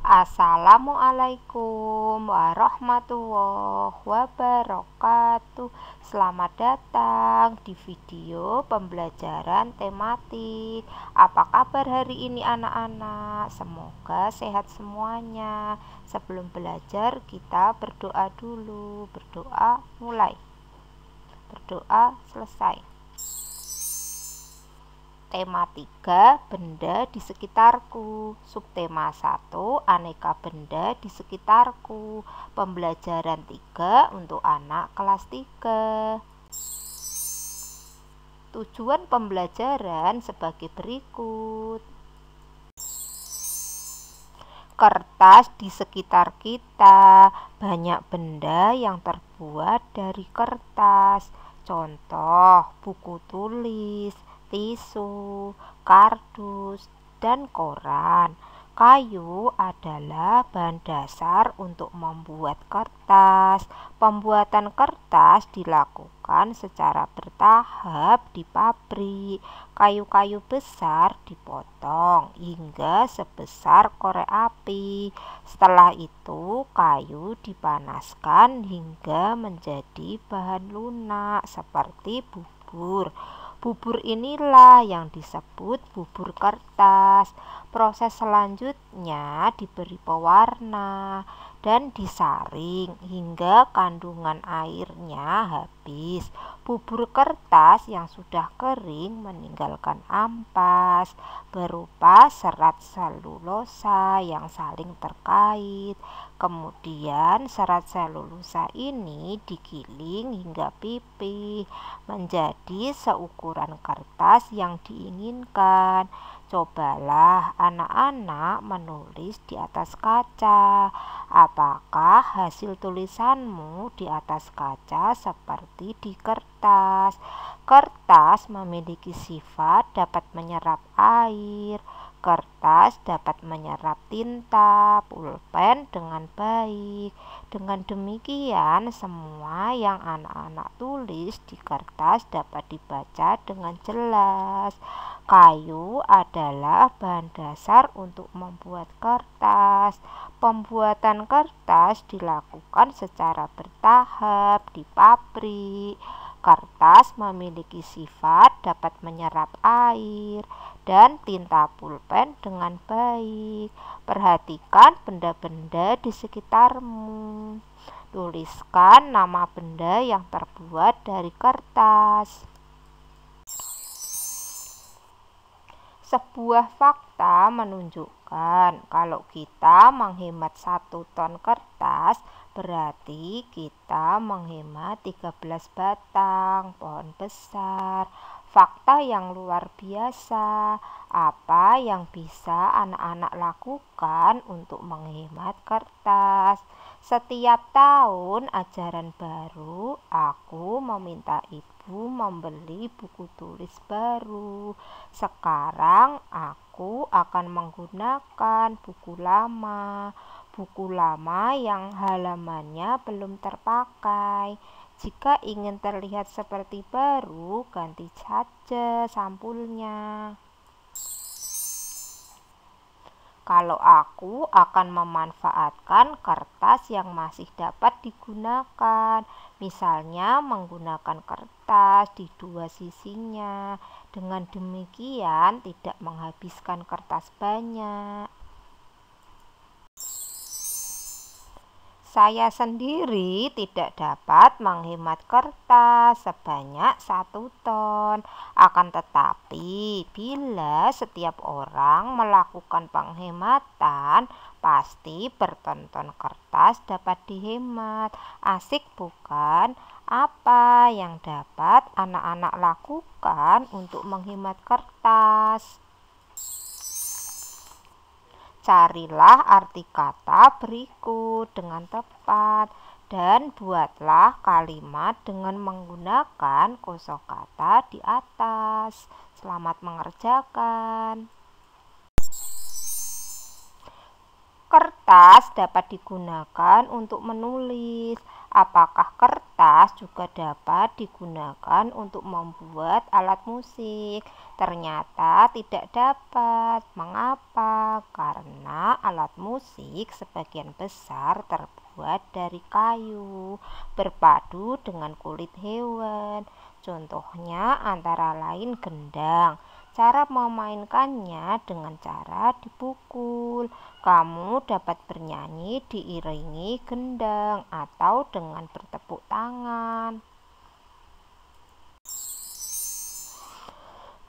Assalamualaikum warahmatullahi wabarakatuh. Selamat datang di video pembelajaran tematik. Apa kabar hari ini anak-anak? Semoga sehat semuanya. Sebelum belajar kita berdoa dulu. Berdoa mulai. Berdoa selesai. Tema 3, benda di sekitarku. Subtema 1, aneka benda di sekitarku. Pembelajaran 3 untuk anak kelas 3. Tujuan pembelajaran sebagai berikut. Kertas di sekitar kita. Banyak benda yang terbuat dari kertas. Contoh, buku tulis, tisu, kardus, dan koran. Kayu adalah bahan dasar untuk membuat kertas. Pembuatan kertas dilakukan secara bertahap di pabrik. Kayu-kayu besar dipotong hingga sebesar korek api. Setelah itu, kayu dipanaskan hingga menjadi bahan lunak seperti bubur. Bubur inilah yang disebut bubur kertas. Proses selanjutnya diberi pewarna dan disaring hingga kandungan airnya habis. Bubur kertas yang sudah kering meninggalkan ampas berupa serat selulosa yang saling terkait. Kemudian serat selulosa ini digiling hingga pipih menjadi seukuran kertas yang diinginkan. Cobalah anak-anak menulis di atas kaca. Apakah hasil tulisanmu di atas kaca seperti di kertas? Kertas memiliki sifat dapat menyerap air. Kertas dapat menyerap tinta, pulpen dengan baik. Dengan demikian, semua yang anak-anak tulis di kertas dapat dibaca dengan jelas. Kayu adalah bahan dasar untuk membuat kertas. Pembuatan kertas dilakukan secara bertahap di pabrik. Kertas memiliki sifat dapat menyerap air dan tinta pulpen dengan baik. Perhatikan benda-benda di sekitarmu. Tuliskan nama benda yang terbuat dari kertas. Sebuah fakta menunjukkan kalau kita menghemat 1 ton kertas, berarti kita menghemat 13 batang pohon besar. Fakta yang luar biasa. Apa yang bisa anak-anak lakukan untuk menghemat kertas? Setiap tahun ajaran baru, aku meminta ibu membeli buku tulis baru. Sekarang aku akan menggunakan buku lama yang halamannya belum terpakai. Jika ingin terlihat seperti baru, ganti saja sampulnya. Kalau aku akan memanfaatkan kertas yang masih dapat digunakan, misalnya menggunakan kertas di 2 sisinya. Dengan demikian tidak menghabiskan kertas banyak. Saya sendiri tidak dapat menghemat kertas sebanyak 1 ton. Akan tetapi, bila setiap orang melakukan penghematan, pasti bertonton kertas dapat dihemat. Asik bukan? Apa yang dapat anak-anak lakukan untuk menghemat kertas? Carilah arti kata berikut dengan tepat dan buatlah kalimat dengan menggunakan kosakata di atas. Selamat mengerjakan. Kertas Kertas dapat digunakan untuk menulis. Apakah kertas juga dapat digunakan untuk membuat alat musik? Ternyata tidak dapat. Mengapa? Karena alat musik sebagian besar terbuat dari kayu, berpadu dengan kulit hewan. Contohnya antara lain gendang. Cara memainkannya dengan cara dipukul. Kamu dapat bernyanyi diiringi gendang atau dengan bertepuk tangan.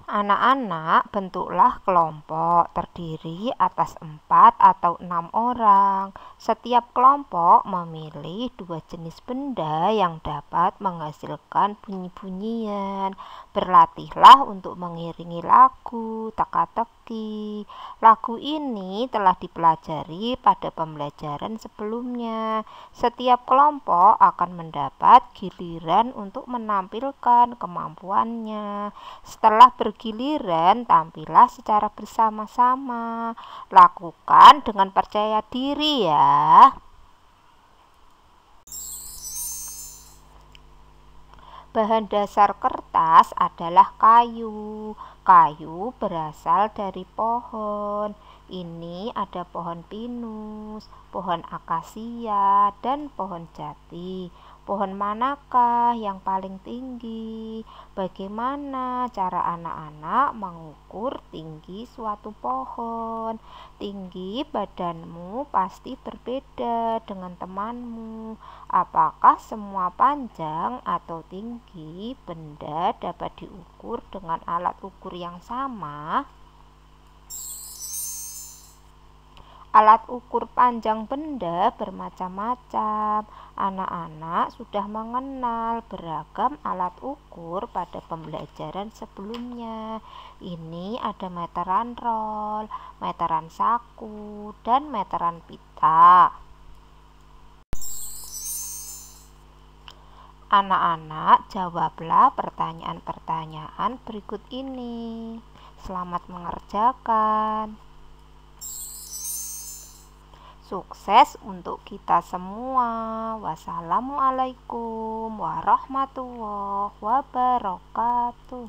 Anak-anak, bentuklah kelompok terdiri atas 4 atau 6 orang. Setiap kelompok memilih 2 jenis benda yang dapat menghasilkan bunyi-bunyian. Berlatihlah untuk mengiringi lagu teka-teki. Lagu ini telah dipelajari pada pembelajaran sebelumnya. Setiap kelompok akan mendapat giliran untuk menampilkan kemampuannya. Setelah bergiliran, tampillah secara bersama-sama. Lakukan dengan percaya diri ya. Bahan dasar kertas adalah kayu. Kayu berasal dari pohon. Ini ada pohon pinus, pohon akasia, dan pohon jati. Pohon manakah yang paling tinggi? Bagaimana cara anak-anak mengukur tinggi suatu pohon? Tinggi badanmu pasti berbeda dengan temanmu. Apakah semua panjang atau tinggi benda dapat diukur dengan alat ukur yang sama? Alat ukur panjang benda bermacam-macam. Anak-anak sudah mengenal beragam alat ukur pada pembelajaran sebelumnya. Ini ada meteran roll, meteran saku, dan meteran pita. Anak-anak, jawablah pertanyaan-pertanyaan berikut ini. Selamat mengerjakan. Sukses untuk kita semua. Wassalamualaikum warahmatullahi wabarakatuh.